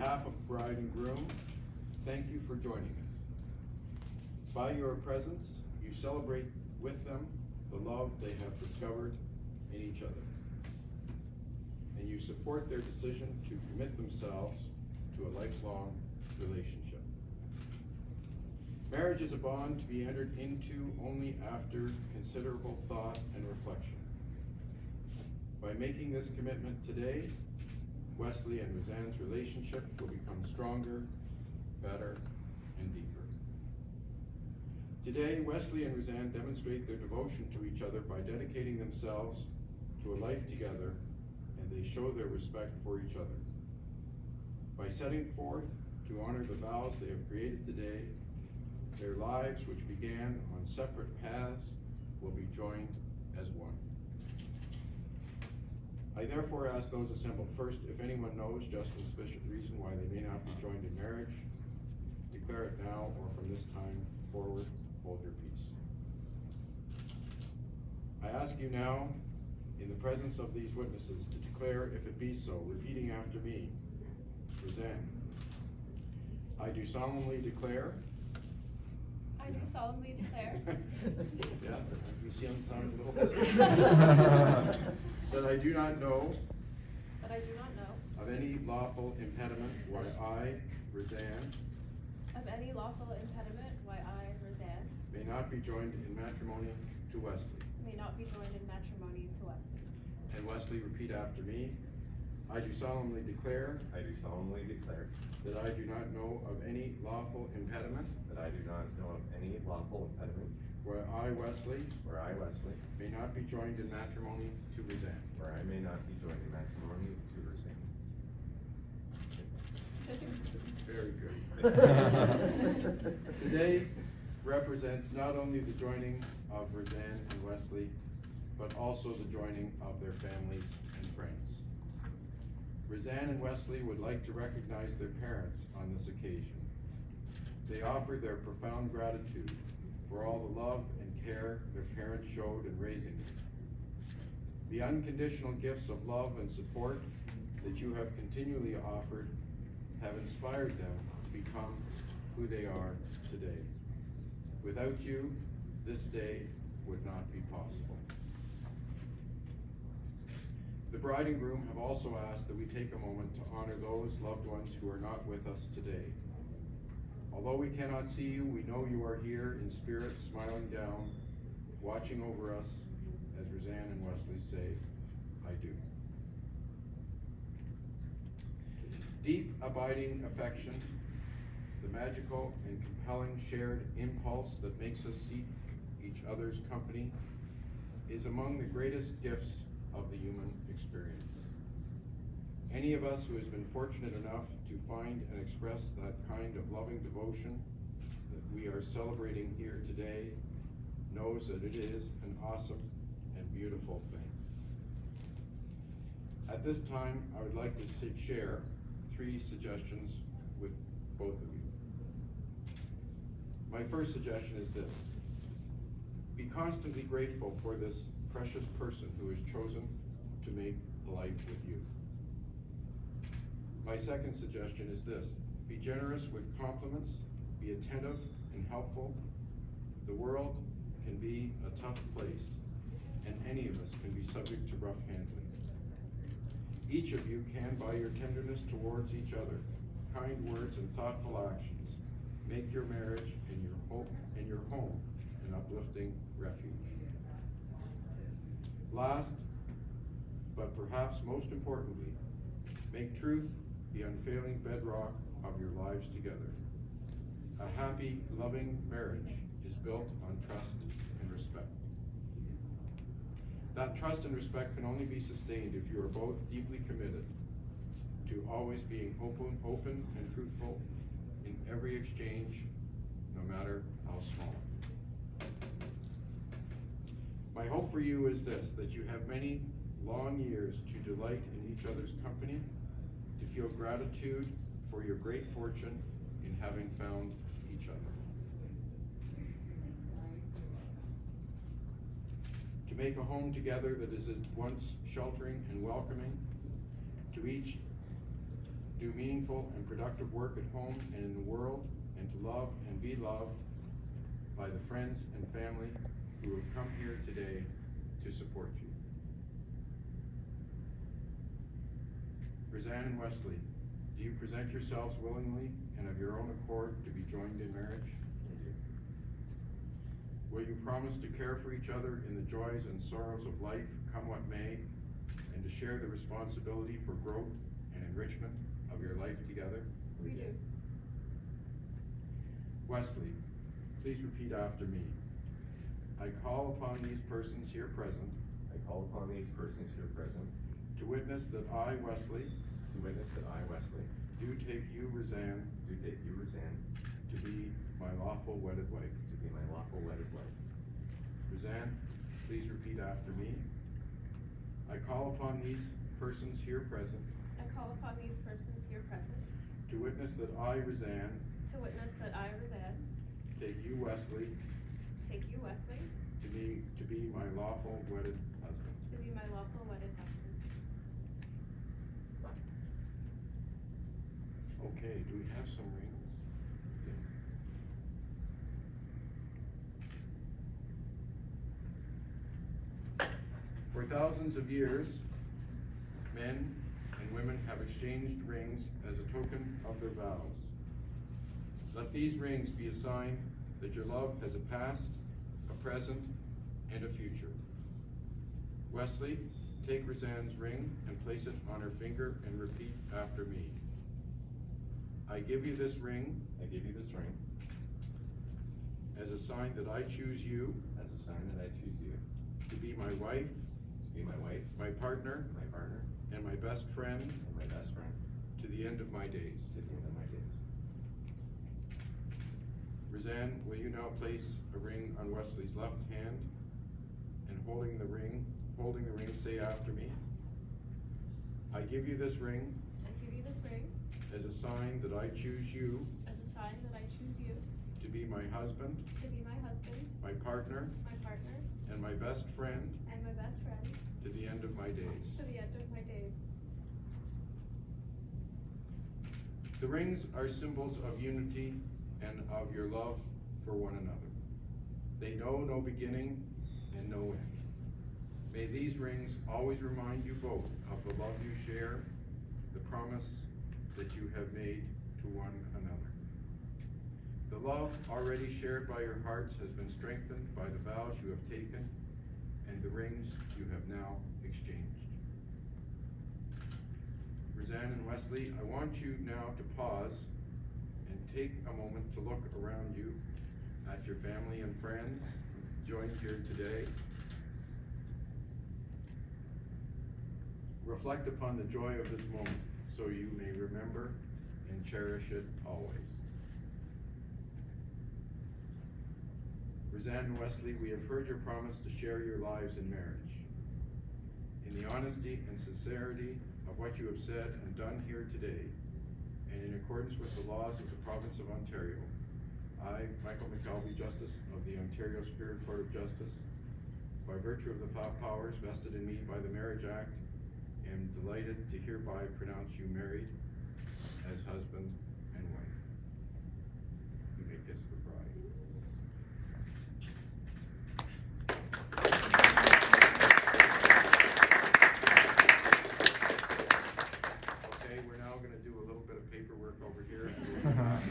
behalf of bride and groom, thank you for joining us. By your presence, you celebrate with them the love they have discovered in each other. And you support their decision to commit themselves to a lifelong relationship. Marriage is a bond to be entered into only after considerable thought and reflection. By making this commitment today, Wesley and Roseanne's relationship will become stronger, better, and deeper. Today, Wesley and Roseanne demonstrate their devotion to each other by dedicating themselves to a life together, and they show their respect for each other. By setting forth to honor the vows they have created today, their lives, which began on separate paths, will be joined as one. I therefore ask those assembled first, if anyone knows just and sufficient reason why they may not be joined in marriage, declare it now, or from this time forward, hold your peace. I ask you now, in the presence of these witnesses, to declare, if it be so, repeating after me. Roseanne, I do solemnly declare. I do solemnly declare. Yeah, you see I'm sounding a little busy. That I do not know. That I do not know. Of any lawful impediment why I, Roseanne. Of any lawful impediment why I, Roseanne. May not be joined in matrimony to Wesley. May not be joined in matrimony to Wesley. And Wesley, repeat after me. I do solemnly declare. I do solemnly declare. That I do not know of any lawful impediment. That I do not know of any lawful impediment. Where I, Wesley. Where I, Wesley. May not be joined in matrimony to Roseanne. Where I may not be joined in matrimony to Roseanne. Very good. Today represents not only the joining of Roseanne and Wesley, but also the joining of their families and friends. Roseanne and Wesley would like to recognize their parents on this occasion. They offer their profound gratitude for all the love and care their parents showed in raising them. The unconditional gifts of love and support that you have continually offered have inspired them to become who they are today. Without you, this day would not be possible. The bride and groom have also asked that we take a moment to honor those loved ones who are not with us today. Although we cannot see you, we know you are here in spirit, smiling down, watching over us, as Roseanne and Wesley say, I do. Deep, abiding affection, the magical and compelling shared impulse that makes us seek each other's company, is among the greatest gifts of the human experience. Any of us who has been fortunate enough to find and express that kind of loving devotion that we are celebrating here today knows that it is an awesome and beautiful thing. At this time, I would like to share 3 suggestions with both of you. My first suggestion is this: be constantly grateful for this precious person who has chosen to make life with you. My second suggestion is this: be generous with compliments, be attentive and helpful. The world can be a tough place, and any of us can be subject to rough handling. Each of you can, by your tenderness towards each other, kind words and thoughtful actions, make your marriage and your home an uplifting refuge. Last, but perhaps most importantly, make truth the unfailing bedrock of your lives together. A happy, loving marriage is built on trust and respect. That trust and respect can only be sustained if you are both deeply committed to always being open and truthful in every exchange, no matter how small. My hope for you is this: that you have many long years to delight in each other's company, to feel gratitude for your great fortune in having found each other. To make a home together that is at once sheltering and welcoming, to do meaningful and productive work at home and in the world, and to love and be loved by the friends and family who have come here today to support you. Roseanne and Wesley, do you present yourselves willingly and of your own accord to be joined in marriage? I do. Will you promise to care for each other in the joys and sorrows of life, come what may, and to share the responsibility for growth and enrichment of your life together? We do. Wesley, please repeat after me. I call upon these persons here present I call upon these persons here present to witness that I, Wesley, to witness that I, Wesley, do take you, Roseanne, do take you, Roseanne, to be my lawful wedded wife. to be my lawful wedded wife. Roseanne, please repeat after me. I call upon these persons here present I call upon these persons here present to witness that I, Roseanne, to witness that I, Roseanne, take you, Wesley, take you, Wesley, to be my lawful wedded husband. to be my lawful wedded husband. Okay, do we have some rings? Yeah. For thousands of years, men and women have exchanged rings as a token of their vows. Let these rings be a sign that your love has a past, a present, and a future. Wesley, take Roseanne's ring and place it on her finger and repeat after me. I give you this ring I give you this ring as a sign that I choose you as a sign that I choose you to be my wife, to be my wife, my partner, my partner, and my best friend and my best friend to the end of my days. to the end of my days. Roseanne, will you now place a ring on Wesley's left hand and holding the ring, say after me. I give you this ring I give you this ring as a sign that I choose you as a sign that I choose you to be my husband, to be my husband, my partner, my partner, and my best friend and my best friend to the end of my days. to the end of my days. The rings are symbols of unity and of your love for one another. They know no beginning and no end. May these rings always remind you both of the love you share, the promise that you have made to one another. The love already shared by your hearts has been strengthened by the vows you have taken and the rings you have now exchanged. Roseanne and Wesley, I want you now to pause and take a moment to look around you at your family and friends joined here today. Reflect upon the joy of this moment so you may remember and cherish it always. Roseanne and Wesley, we have heard your promise to share your lives in marriage. In the honesty and sincerity of what you have said and done here today, and in accordance with the laws of the province of Ontario, I, Michael McKelvey, Justice of the Ontario Superior Court of Justice, by virtue of the powers vested in me by the Marriage Act, am delighted to hereby pronounce you married as husband and wife. You may kiss the bride. Okay, we're now going to do a little bit of paperwork over here. And we'll ask,